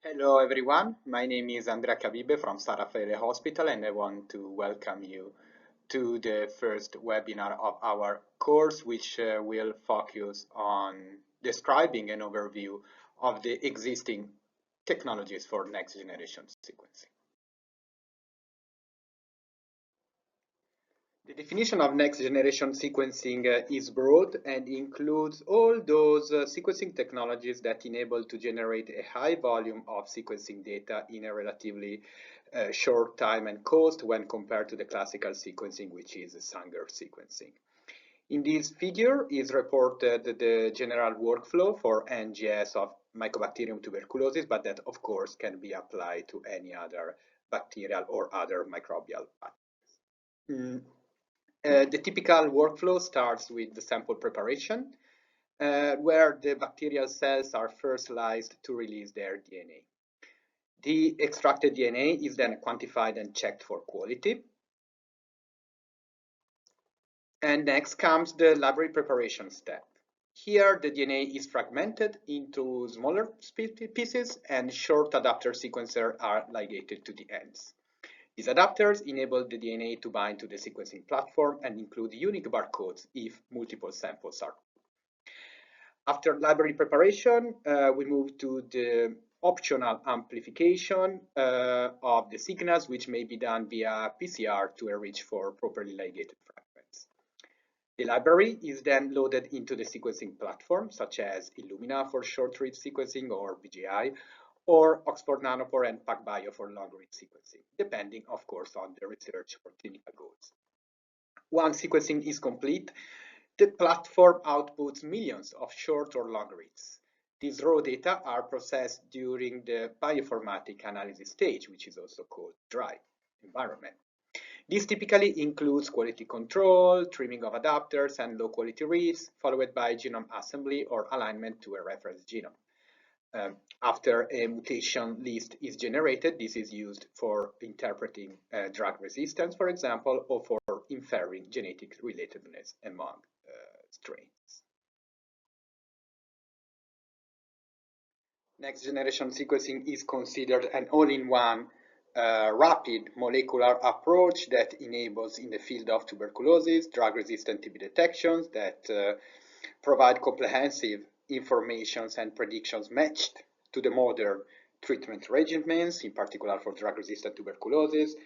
Hello everyone, my name is Andrea Cabibbe from San Raffaele Hospital and I want to welcome you to the first webinar of our course which will focus on describing an overview of the existing technologies for next generation sequencing. The definition of next generation sequencing is broad and includes all those sequencing technologies that enable to generate a high volume of sequencing data in a relatively short time and cost when compared to the classical sequencing, which is Sanger sequencing. In this figure is reported the general workflow for NGS of Mycobacterium tuberculosis, but that of course can be applied to any other bacterial or other microbial pathogens. The typical workflow starts with the sample preparation, where the bacterial cells are first lysed to release their DNA. The extracted DNA is then quantified and checked for quality. And next comes the library preparation step. Here, the DNA is fragmented into smaller pieces and short adapter sequencers are ligated to the ends. These adapters enable the DNA to bind to the sequencing platform and include unique barcodes if multiple samples are. After library preparation, we move to the optional amplification of the signals, which may be done via PCR to enrich for properly ligated fragments. The library is then loaded into the sequencing platform, such as Illumina for short-read sequencing or BGI, or Oxford Nanopore and PacBio for long-read sequencing, depending, of course, on the research or clinical goals. Once sequencing is complete, the platform outputs millions of short or long reads. These raw data are processed during the bioinformatic analysis stage, which is also called dry environment. This typically includes quality control, trimming of adapters, and low-quality reads, followed by genome assembly or alignment to a reference genome. After a mutation list is generated, this is used for interpreting drug resistance, for example, or for inferring genetic relatedness among strains. Next generation sequencing is considered an all-in-one rapid molecular approach that enables in the field of tuberculosis, drug-resistant TB detections that provide comprehensive informations and predictions matched to the modern treatment regimens, in particular for drug-resistant tuberculosis.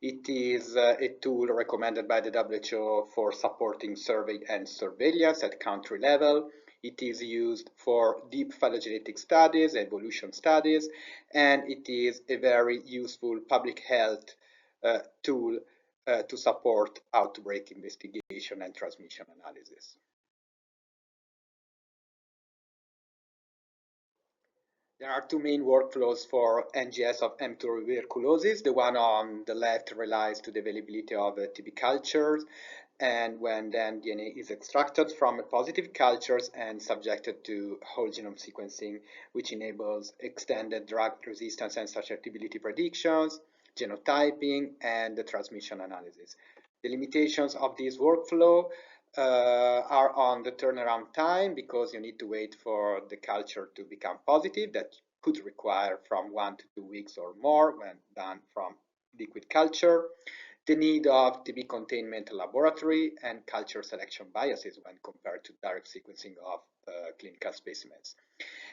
It is a tool recommended by the WHO for supporting survey and surveillance at country level. It is used for deep phylogenetic studies, evolution studies, and it is a very useful public health tool to support outbreak investigation and transmission analysis. There are two main workflows for NGS of M tuberculosis. The one on the left relies to the availability of TB cultures, and when then DNA is extracted from positive cultures and subjected to whole genome sequencing, which enables extended drug resistance and susceptibility predictions, genotyping, and the transmission analysis. The limitations of this workflow are on the turnaround time, because you need to wait for the culture to become positive. That could require from 1 to 2 weeks or more when done from liquid culture. The need of TB containment laboratory and culture selection biases when compared to direct sequencing of clinical specimens.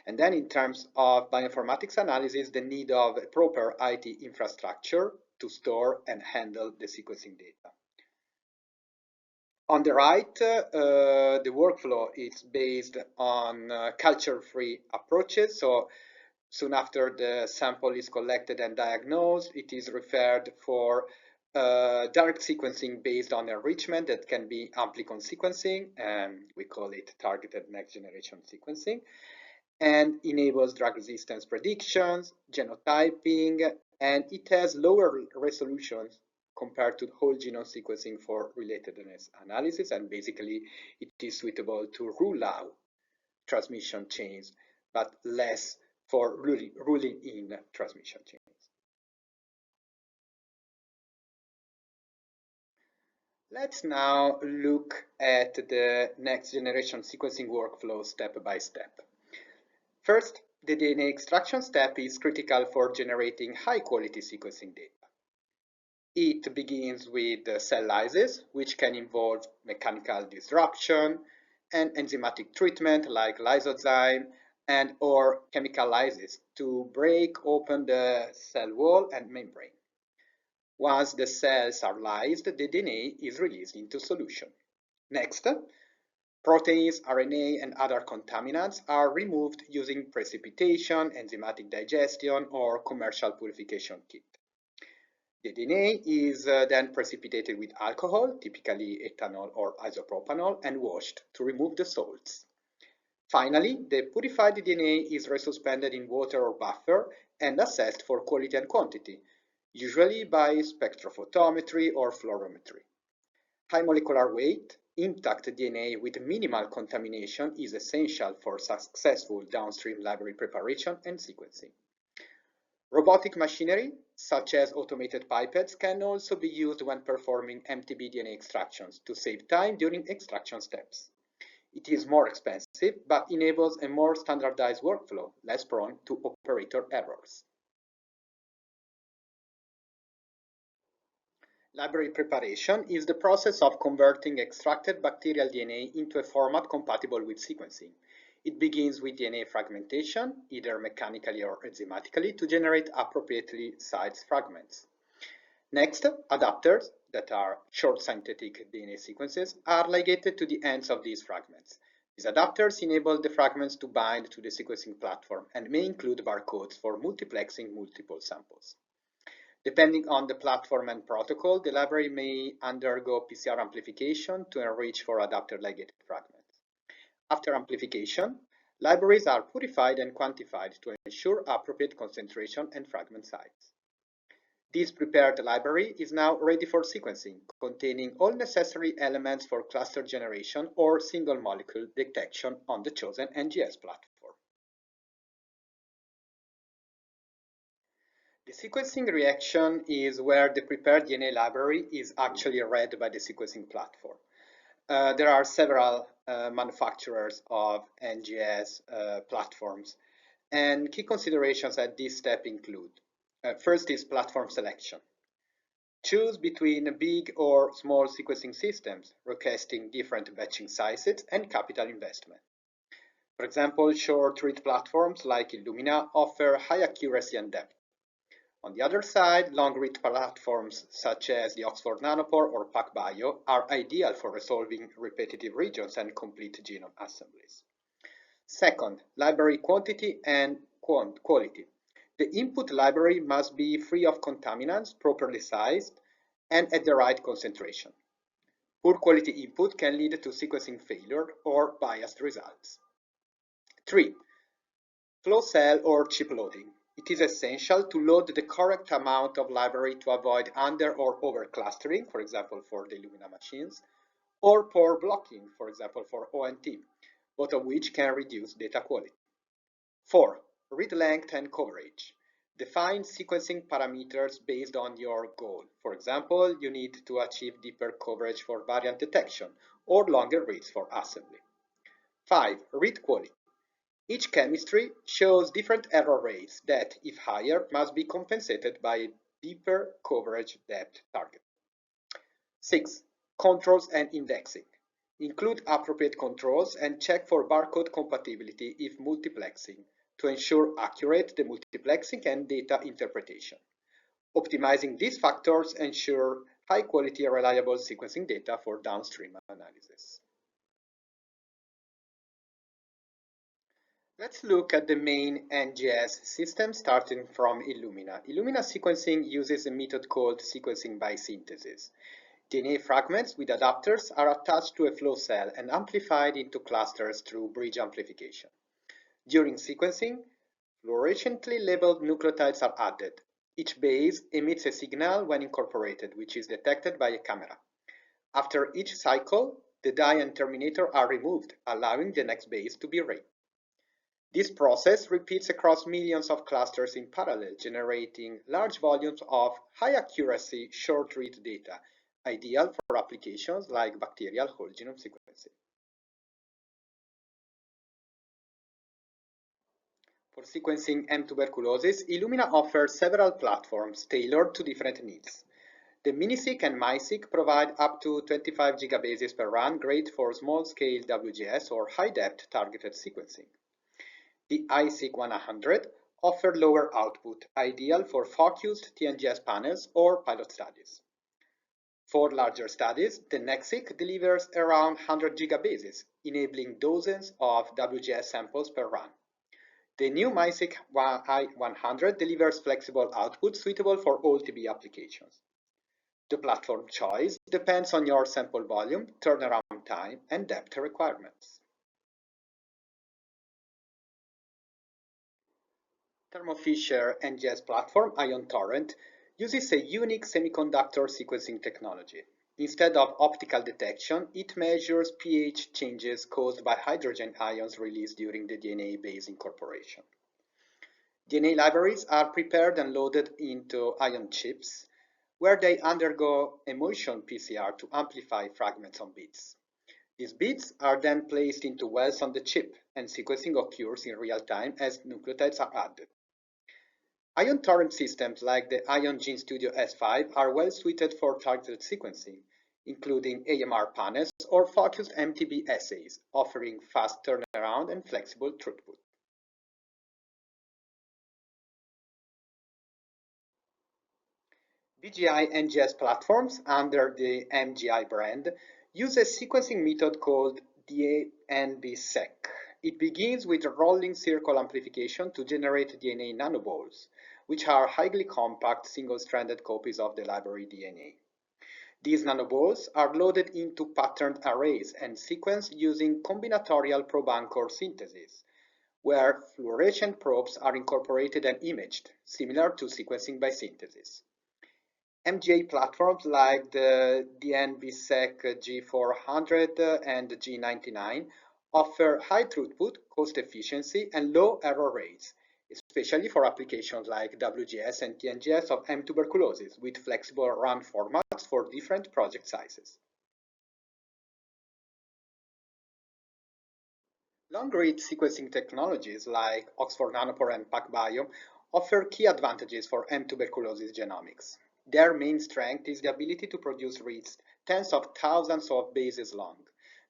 And then in terms of bioinformatics analysis, the need of a proper IT infrastructure to store and handle the sequencing data. On the right, the workflow is based on culture-free approaches. So soon after the sample is collected and diagnosed, it is referred for direct sequencing based on enrichment that can be amplicon sequencing, and we call it targeted next-generation sequencing, and enables drug resistance predictions, genotyping, and it has lower resolutions compared to whole genome sequencing for relatedness analysis, and basically it is suitable to rule out transmission chains, but less for ruling in transmission chains. Let's now look at the next generation sequencing workflow step by step. First, The DNA extraction step is critical for generating high-quality sequencing data. It begins with cell lysis, which can involve mechanical disruption and enzymatic treatment like lysozyme and or chemical lysis to break open the cell wall and membrane. Once the cells are lysed, the DNA is released into solution. Next, proteins, RNA, and other contaminants are removed using precipitation, enzymatic digestion, or commercial purification kit. The DNA is then precipitated with alcohol, typically ethanol or isopropanol, and washed to remove the salts. Finally, the purified DNA is resuspended in water or buffer and assessed for quality and quantity, usually by spectrophotometry or fluorometry. High molecular weight, intact DNA with minimal contamination is essential for successful downstream library preparation and sequencing. Robotic machinery, such as automated pipettes, can also be used when performing MTB DNA extractions to save time during extraction steps. It is more expensive, but enables a more standardized workflow, less prone to operator errors. Library preparation is the process of converting extracted bacterial DNA into a format compatible with sequencing. It begins with DNA fragmentation, either mechanically or enzymatically, to generate appropriately sized fragments. Next, adapters, that are short synthetic DNA sequences, are ligated to the ends of these fragments. These adapters enable the fragments to bind to the sequencing platform and may include barcodes for multiplexing multiple samples. Depending on the platform and protocol, the library may undergo PCR amplification to enrich for adapter ligated fragments. After amplification, libraries are purified and quantified to ensure appropriate concentration and fragment size. This prepared library is now ready for sequencing, containing all necessary elements for cluster generation or single molecule detection on the chosen NGS platform. The sequencing reaction is where the prepared DNA library is actually read by the sequencing platform. There are several manufacturers of NGS platforms, and key considerations at this step include, first is platform selection. Choose between big or small sequencing systems, requesting different batching sizes and capital investment. For example, short-read platforms like Illumina offer high accuracy and depth. On the other side, long-read platforms such as the Oxford Nanopore or PacBio are ideal for resolving repetitive regions and complete genome assemblies. Second, library quantity and quality. The input library must be free of contaminants, properly sized, and at the right concentration. Poor quality input can lead to sequencing failure or biased results. 3. Flow cell or chip loading. It is essential to load the correct amount of library to avoid under or over clustering, for example for the Illumina machines, or poor blocking, for example for ONT, both of which can reduce data quality. 4. Read length and coverage. Define sequencing parameters based on your goal. For example, you need to achieve deeper coverage for variant detection or longer reads for assembly. 5. Read quality. Each chemistry shows different error rates that, if higher, must be compensated by a deeper coverage depth target. 6. Controls and indexing. Include appropriate controls and check for barcode compatibility if multiplexing to ensure accurate demultiplexing and data interpretation. Optimizing these factors ensure high quality and reliable sequencing data for downstream analysis. Let's look at the main NGS system starting from Illumina. Illumina sequencing uses a method called sequencing by synthesis. DNA fragments with adapters are attached to a flow cell and amplified into clusters through bridge amplification. During sequencing, fluorescently labeled nucleotides are added. Each base emits a signal when incorporated, which is detected by a camera. After each cycle, the dye and terminator are removed, allowing the next base to be read. This process repeats across millions of clusters in parallel, generating large volumes of high-accuracy short-read data, ideal for applications like bacterial whole genome sequencing. For sequencing M tuberculosis, Illumina offers several platforms tailored to different needs. The MiniSeq and MySeq provide up to 25 gigabases per run, great for small-scale WGS or high-depth targeted sequencing. The iSeq 100 offer lower output, ideal for focused TNGS panels or pilot studies. For larger studies, the NextSeq delivers around 100 gigabases, enabling dozens of WGS samples per run. The new MySeq i100 delivers flexible output suitable for all TB applications. The platform choice depends on your sample volume, turnaround time, and depth requirements. Thermo Fisher NGS platform, Ion Torrent, uses a unique semiconductor sequencing technology. Instead of optical detection, it measures pH changes caused by hydrogen ions released during the DNA base incorporation. DNA libraries are prepared and loaded into ion chips, where they undergo emulsion PCR to amplify fragments on bits. These bits are then placed into wells on the chip, and sequencing occurs in real time as nucleotides are added. Ion torrent systems like the Ion Gene Studio S5 are well suited for targeted sequencing, including AMR panels or focused MTB assays, offering fast turnaround and flexible throughput. BGI NGS platforms under the MGI brand use a sequencing method called DNBSEQ. It begins with rolling circle amplification to generate DNA nanoballs, which are highly compact single-stranded copies of the library DNA. These nanoballs are loaded into patterned arrays and sequenced using combinatorial probe anchor synthesis, where fluorescent probes are incorporated and imaged, similar to sequencing by synthesis. MGA platforms like the DNBSEQ G400 and G99 offer high throughput, cost efficiency, and low error rates, especially for applications like WGS and NGS of M tuberculosis with flexible run formats for different project sizes. Long-read sequencing technologies like Oxford Nanopore and PacBio offer key advantages for M tuberculosis genomics. Their main strength is the ability to produce reads tens of thousands of bases long,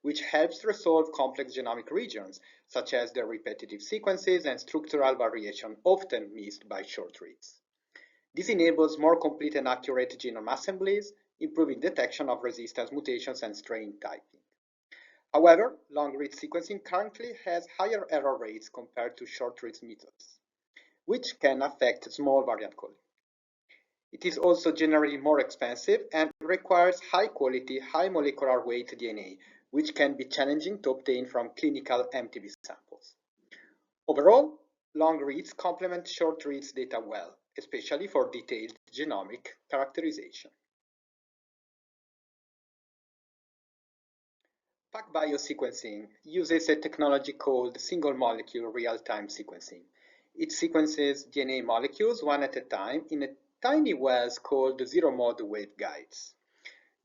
which helps resolve complex genomic regions, such as the repetitive sequences and structural variation often missed by short reads. This enables more complete and accurate genome assemblies, improving detection of resistance mutations and strain typing. However, long-read sequencing currently has higher error rates compared to short-read methods, which can affect small variant calling. It is also generally more expensive and requires high-quality, high molecular weight DNA, which can be challenging to obtain from clinical MTB samples. Overall, long reads complement short reads data well, especially for detailed genomic characterization. PacBio sequencing uses a technology called single-molecule real-time sequencing. It sequences DNA molecules one at a time in a tiny wells called zero-mode waveguides.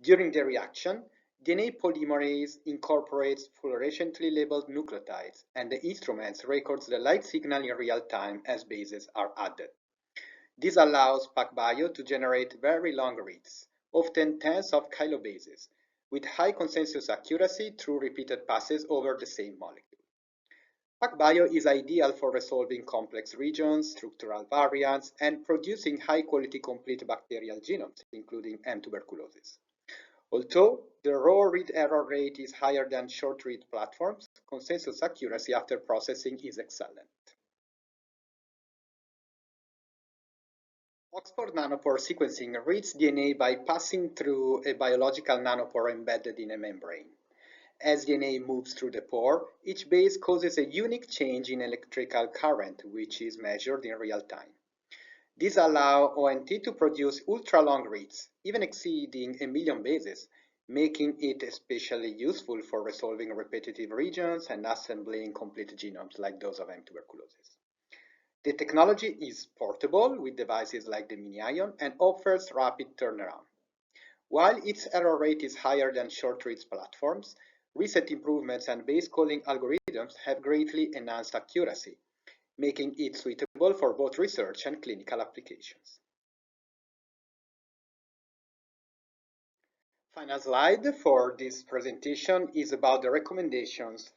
During the reaction, DNA polymerase incorporates fluorescently labeled nucleotides, and the instrument records the light signal in real time as bases are added. This allows PacBio to generate very long reads, often tens of kilobases, with high consensus accuracy through repeated passes over the same molecule. PacBio is ideal for resolving complex regions, structural variants, and producing high-quality complete bacterial genomes, including M tuberculosis. Although the raw read error rate is higher than short-read platforms, consensus accuracy after processing is excellent. Oxford nanopore sequencing reads DNA by passing through a biological nanopore embedded in a membrane. As DNA moves through the pore, each base causes a unique change in electrical current, which is measured in real time. This allows ONT to produce ultra-long reads, even exceeding 1 million bases, making it especially useful for resolving repetitive regions and assembling complete genomes like those of M tuberculosis. The technology is portable with devices like the Mini-Ion and offers rapid turnaround. While its error rate is higher than short-read platforms, recent improvements and base calling algorithms have greatly enhanced accuracy, making it suitable for both research and clinical applications. Final slide for this presentation is about the recommendations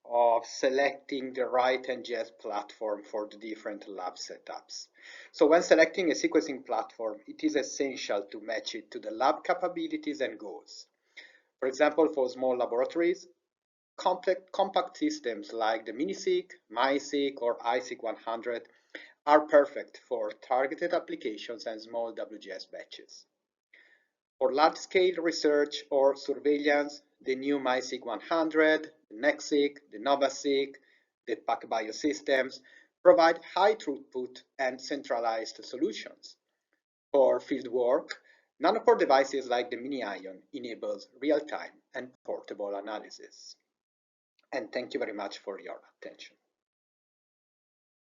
of selecting the right NGS platform for the different lab setups. So when selecting a sequencing platform, it is essential to match it to the lab capabilities and goals. For example, for small laboratories, compact systems like the MiniSeq, MySeq, or iSeq 100 are perfect for targeted applications and small WGS batches. For large-scale research or surveillance, the new MySeq 100, the NextSeq, the NovaSeq, the PacBio systems provide high throughput and centralized solutions. For fieldwork, nanopore devices like the Mini-Ion enables real-time and portable analysis. And thank you very much for your attention.